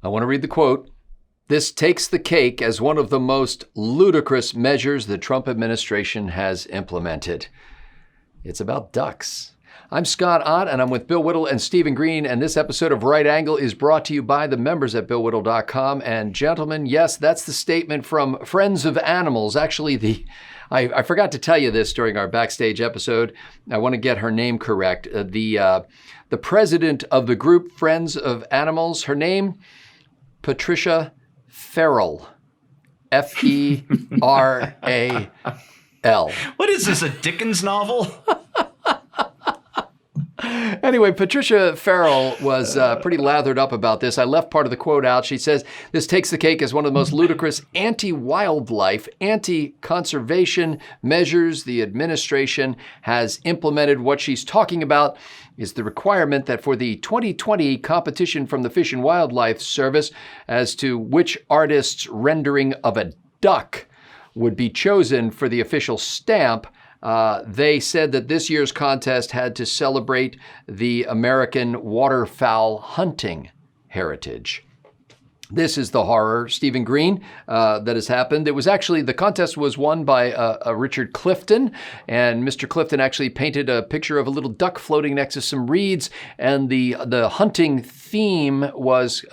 I want to read the quote. This takes the cake as one of the most ludicrous measures the Trump administration has implemented. It's about ducks. I'm Scott Ott, and I'm with Bill Whittle and Stephen Green, and this episode of Right Angle is brought to you by the members at BillWhittle.com. And gentlemen, yes, that's the statement from Friends of Animals. Actually, I forgot to tell you this during our backstage episode. I want to get her name correct. The president of the group Friends of Animals, her name, Patricia Farrell. F-E-R-A-L. What is this, a Dickens novel? Anyway, Patricia Farrell was pretty lathered up about this. I left part of the quote out. She says, this takes the cake as one of the most ludicrous anti-wildlife, anti-conservation measures the administration has implemented. What she's talking about is the requirement that for the 2020 competition from the Fish and Wildlife Service as to which artist's rendering of a duck would be chosen for the official stamp, they said that this year's contest had to celebrate the American waterfowl hunting heritage. This is the horror, Stephen Green, that has happened. It was actually, the contest was won by Richard Clifton, and Mr. Clifton actually painted a picture of a little duck floating next to some reeds, and the hunting theme was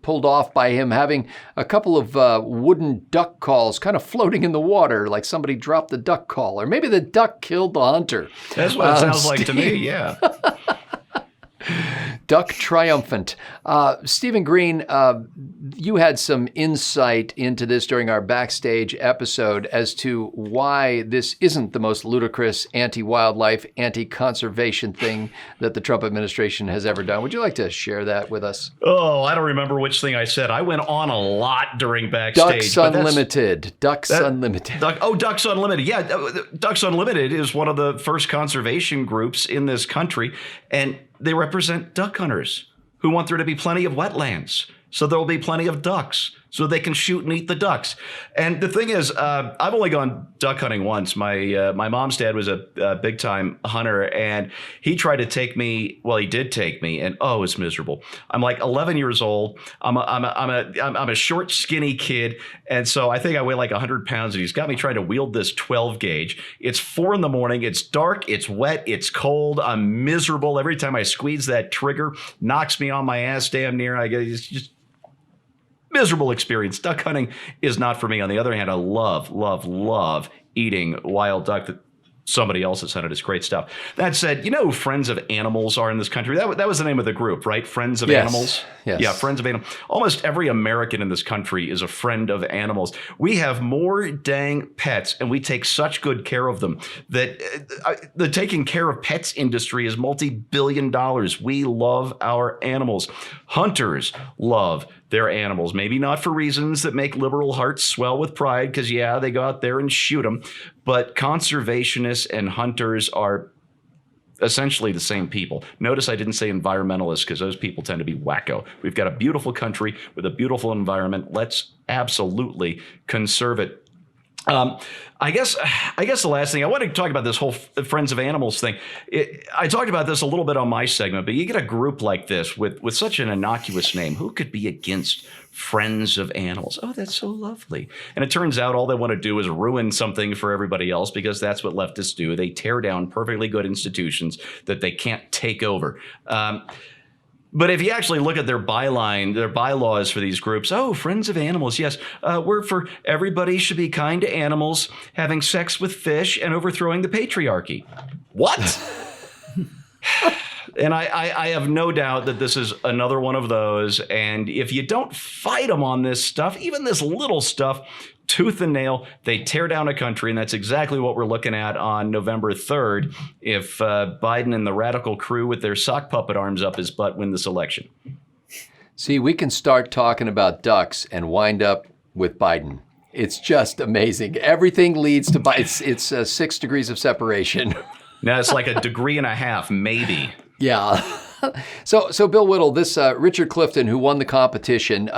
pulled off by him having a couple of wooden duck calls kind of floating in the water, like somebody dropped the duck call, or maybe the duck killed the hunter. That's what it sounds like to me, yeah. Duck triumphant. Stephen Green, you had some insight into this during our backstage episode as to why this isn't the most ludicrous anti-wildlife, anti-conservation thing that the Trump administration has ever done. Would you like to share that with us? Oh, I don't remember which thing I said. I went on a lot during backstage. Ducks Unlimited. Ducks Unlimited. Ducks Unlimited. Yeah, Ducks Unlimited is one of the first conservation groups in this country, and they represent duck hunters who want there to be plenty of wetlands, so there will be plenty of ducks, so they can shoot and eat the ducks. And the thing is, I've only gone duck hunting once. My mom's dad was a big time hunter, and he tried to take me. Well, he did take me, and oh, it's miserable. I'm like 11 years old. I'm a short, skinny kid, and so I think I weigh like 100 pounds. And he's got me trying to wield this 12 gauge. It's 4 a.m. It's dark. It's wet. It's cold. I'm miserable every time I squeeze that trigger. Knocks me on my ass damn near. It's just miserable experience. Duck hunting is not for me. On the other hand, I love eating wild duck that somebody else has hunted. It's great stuff. That said, you know who Friends of Animals are in this country? That was the name of the group, right? Friends of Animals? Yes. Yeah, Friends of Animals. Almost every American in this country is a friend of animals. We have more dang pets, and we take such good care of them that the taking care of pets industry is multi-billion dollars. We love our animals. Hunters love their animals, maybe not for reasons that make liberal hearts swell with pride, because, yeah, they go out there and shoot them. But conservationists and hunters are essentially the same people. Notice I didn't say environmentalists, because those people tend to be wacko. We've got a beautiful country with a beautiful environment. Let's absolutely conserve it. I guess the last thing I want to talk about, this whole Friends of Animals thing. I talked about this a little bit on my segment, but you get a group like this with such an innocuous name. Who could be against Friends of Animals? Oh, that's so lovely. And it turns out all they want to do is ruin something for everybody else, because that's what leftists do. They tear down perfectly good institutions that they can't take over. But if you actually look at their byline, their bylaws for these groups, oh, Friends of Animals, yes, we're for everybody should be kind to animals, having sex with fish, and overthrowing the patriarchy. What? And I have no doubt that this is another one of those. And if you don't fight them on this stuff, even this little stuff, tooth and nail, they tear down a country. And that's exactly what we're looking at on November 3rd if Biden and the radical crew with their sock puppet arms up his butt win this election. See, we can start talking about ducks and wind up with Biden. It's just amazing. Everything leads to Biden. It's 6 degrees of separation. Now it's like a degree and a half, maybe. Yeah. So Bill Whittle, this Richard Clifton, who won the competition,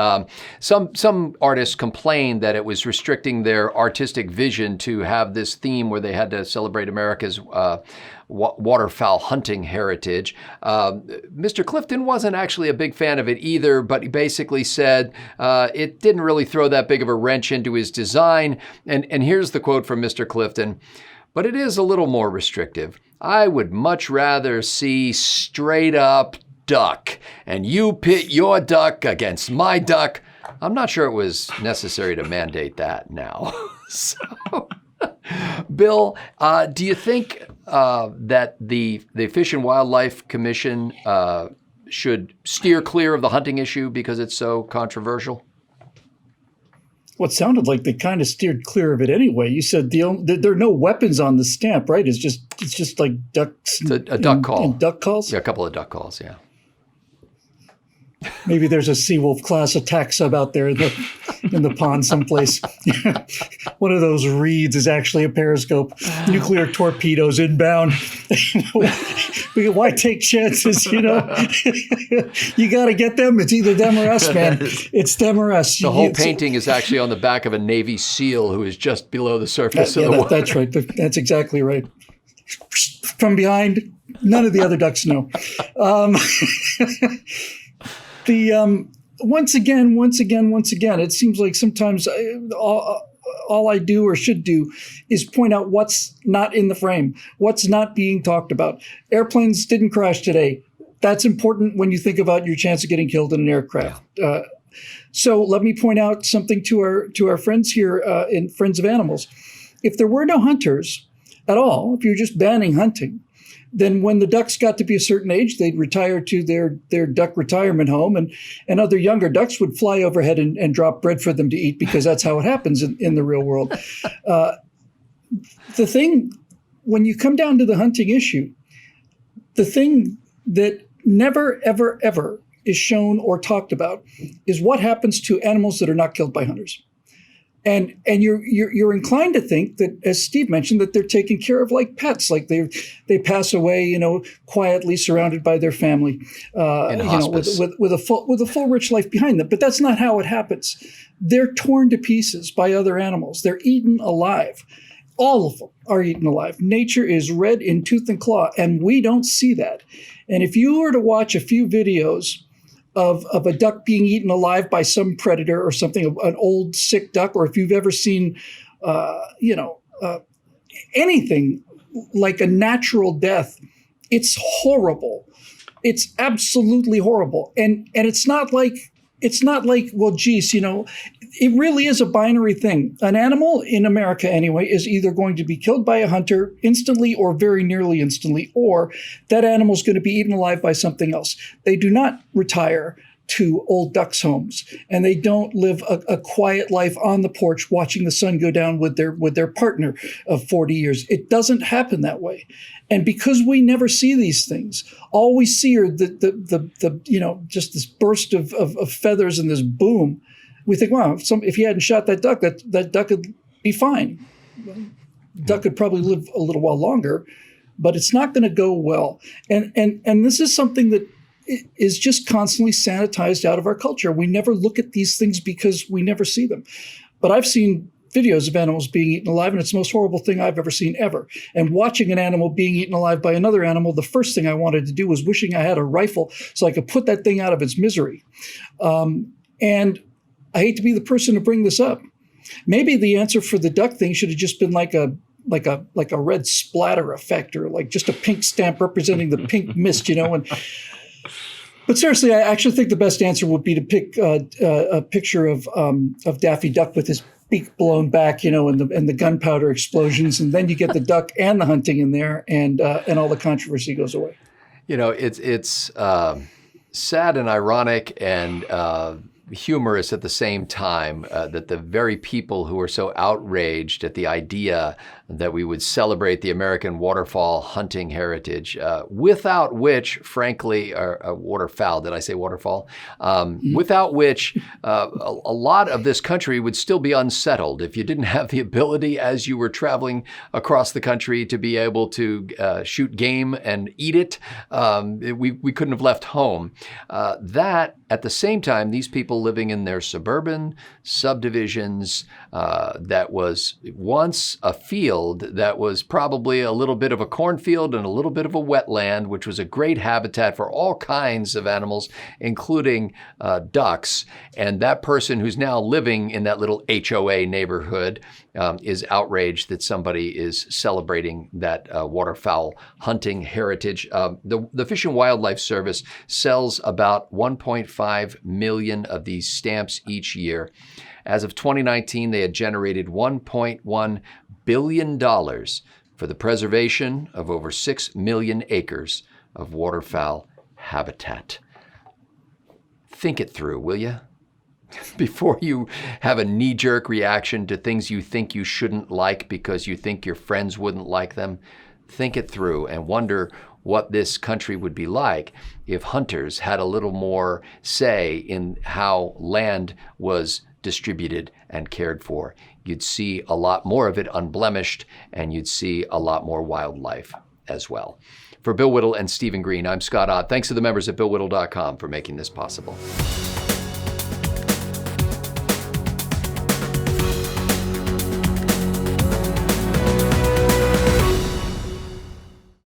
some artists complained that it was restricting their artistic vision to have this theme where they had to celebrate America's waterfowl hunting heritage. Mr. Clifton wasn't actually a big fan of it either, but he basically said it didn't really throw that big of a wrench into his design. And here's the quote from Mr. Clifton: "But it is a little more restrictive. I would much rather see straight up duck, and you pit your duck against my duck." I'm not sure it was necessary to mandate that now. So, Bill, do you think that the Fish and Wildlife Commission should steer clear of the hunting issue because it's so controversial? Well, it sounded like they kind of steered clear of it anyway. You said there are no weapons on the stamp, right? It's just like ducks. It's a duck call. And duck calls? Yeah, a couple of duck calls, yeah. Maybe there's a Seawolf class attack sub out there in the pond someplace. One of those reeds is actually a periscope. Nuclear torpedoes inbound. Why take chances, You got to get them. It's either them or us, man. It's them or us. The whole painting is actually on the back of a Navy SEAL who is just below the surface of the water. That's right. That's exactly right. From behind, none of the other ducks know. Once again, it seems like sometimes all I do or should do is point out what's not in the frame, what's not being talked about. Airplanes didn't crash today. That's important when you think about your chance of getting killed in an aircraft. So let me point out something to our friends here in Friends of Animals. If there were no hunters at all, if you're just banning hunting, then when the ducks got to be a certain age, they'd retire to their duck retirement home, and other younger ducks would fly overhead and drop bread for them to eat, because that's how it happens in the real world. The thing, when you come down to the hunting issue, the thing that never, ever, ever is shown or talked about is what happens to animals that are not killed by hunters. And you're inclined to think that, as Steve mentioned, that they're taken care of like pets, like they pass away, quietly surrounded by their family, with a full rich life behind them. But that's not how it happens. They're torn to pieces by other animals. They're eaten alive. All of them are eaten alive. Nature is red in tooth and claw, and we don't see that. And if you were to watch a few videos of a duck being eaten alive by some predator or something, an old sick duck, or if you've ever seen, anything like a natural death, it's horrible. It's absolutely horrible. And it's not like, well, geez, it really is a binary thing. An animal in America anyway is either going to be killed by a hunter instantly or very nearly instantly, or that animal is going to be eaten alive by something else. They do not retire to old ducks' homes, and they don't live a quiet life on the porch watching the sun go down with their partner of 40 years. It doesn't happen that way. And because we never see these things, all we see are just this burst of feathers and this boom. We think, wow, if he hadn't shot that duck, that duck would be fine. Duck could probably live a little while longer, but it's not going to go well. And this is something that is just constantly sanitized out of our culture. We never look at these things because we never see them. But I've seen videos of animals being eaten alive, and it's the most horrible thing I've ever seen ever. And watching an animal being eaten alive by another animal, the first thing I wanted to do was wishing I had a rifle so I could put that thing out of its misery. And I hate to be the person to bring this up. Maybe the answer for the duck thing should have just been like a red splatter effect, or like just a pink stamp representing the pink mist, But seriously, I actually think the best answer would be to pick a picture of Daffy Duck with his beak blown back, and the gunpowder explosions, and then you get the duck and the hunting in there, and all the controversy goes away. It's sad and ironic and humorous at the same time that the very people who were so outraged at the idea that we would celebrate the American waterfowl hunting heritage, without which, frankly, waterfowl, did I say waterfall? Without which a lot of this country would still be unsettled if you didn't have the ability as you were traveling across the country to be able to shoot game and eat it. We couldn't have left home. That, at the same time, these people living in their suburban subdivisions that was once a field that was probably a little bit of a cornfield and a little bit of a wetland, which was a great habitat for all kinds of animals, including ducks. And that person who's now living in that little HOA neighborhood is outraged that somebody is celebrating that waterfowl hunting heritage. The Fish and Wildlife Service sells about 1.5 million of these stamps each year. As of 2019, they had generated $1.1 billion for the preservation of over 6 million acres of waterfowl habitat. Think it through, will you? Before you have a knee-jerk reaction to things you think you shouldn't like because you think your friends wouldn't like them, think it through and wonder what this country would be like if hunters had a little more say in how land was distributed and cared for. You'd see a lot more of it unblemished, and you'd see a lot more wildlife as well. For Bill Whittle and Stephen Green, I'm Scott Ott. Thanks to the members at BillWhittle.com for making this possible.